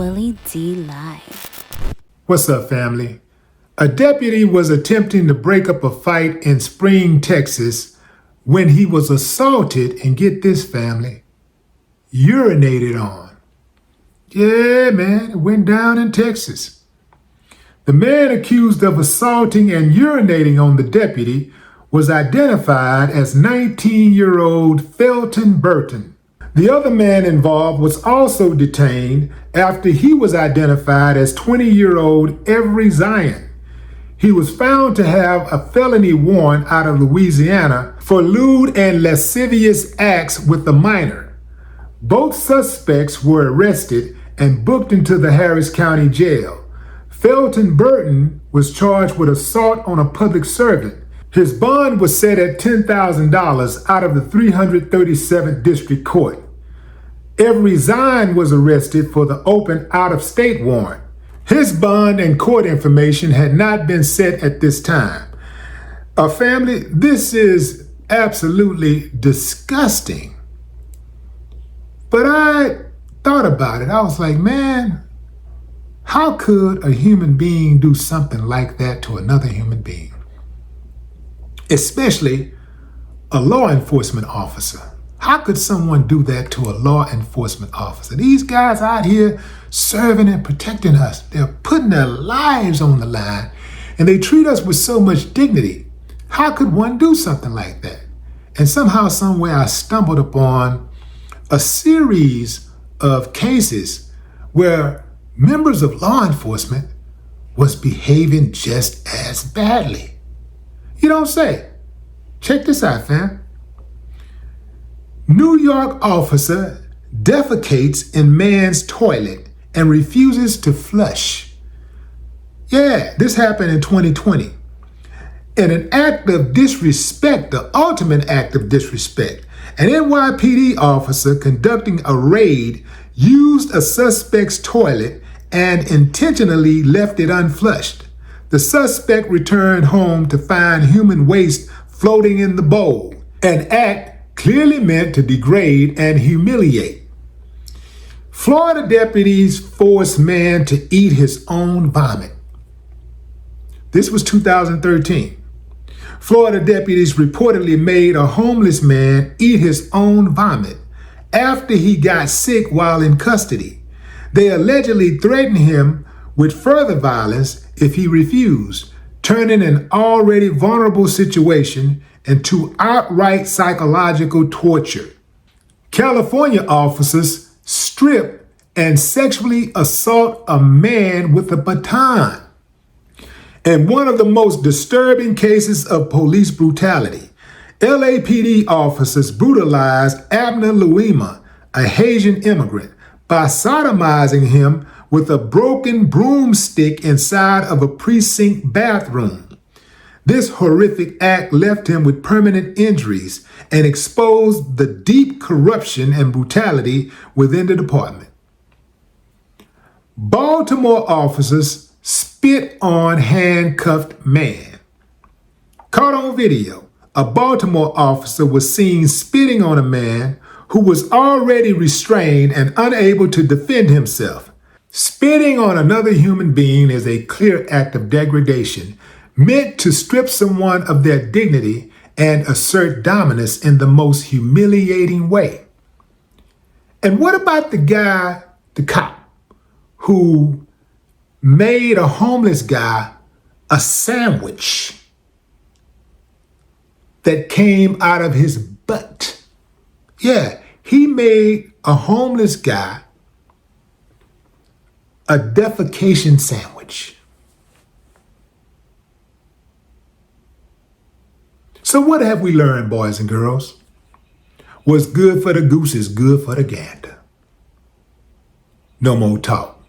Willie D. Live. What's up, family? A deputy was attempting to break up a fight in Spring, Texas, when he was assaulted, and get this, family, urinated on. Yeah, man, it went down in Texas. The man accused of assaulting and urinating on the deputy was identified as 19-year-old Felton Burton. The other man involved was also detained after he was identified as 20-year-old Every Zion. He was found to have a felony warrant out of Louisiana for lewd and lascivious acts with a minor. Both suspects were arrested and booked into the Harris County Jail. Felton Burton was charged with assault on a public servant. His bond was set at $10,000 out of the 337th District Court. Every Zion was arrested for the open out-of-state warrant. His bond and court information had not been set at this time. Family, this is absolutely disgusting. But I thought about it. I was like, man, how could a human being do something like that to another human being? Especially a law enforcement officer. How could someone do that to a law enforcement officer? These guys out here serving and protecting us, they're putting their lives on the line, and they treat us with so much dignity. How could one do something like that? And somehow, somewhere, I stumbled upon a series of cases where members of law enforcement was behaving just as badly. You don't say. Check this out, fam. New York officer defecates in man's toilet and refuses to flush. Yeah, this happened in 2020. In an act of disrespect, the ultimate act of disrespect, an NYPD officer conducting a raid used a suspect's toilet and intentionally left it unflushed. The suspect returned home to find human waste floating in the bowl, an act clearly meant to degrade and humiliate. Florida deputies forced man to eat his own vomit. This was 2013. Florida deputies reportedly made a homeless man eat his own vomit after he got sick while in custody. They allegedly threatened him with further violence if he refused, turning an already vulnerable situation into outright psychological torture. California officers strip and sexually assault a man with a baton. In one of the most disturbing cases of police brutality, LAPD officers brutalized Abner Luima, a Haitian immigrant, by sodomizing him with a broken broomstick inside of a precinct bathroom. This horrific act left him with permanent injuries and exposed the deep corruption and brutality within the department. Baltimore officers spit on handcuffed man. Caught on video, a Baltimore officer was seen spitting on a man who was already restrained and unable to defend himself. Spitting on another human being is a clear act of degradation meant to strip someone of their dignity and assert dominance in the most humiliating way. And what about the guy, the cop, who made a homeless guy a sandwich that came out of his butt? Yeah, he made a homeless guy a defecation sandwich. So what have we learned, boys and girls? What's good for the goose is good for the gander. No more talk.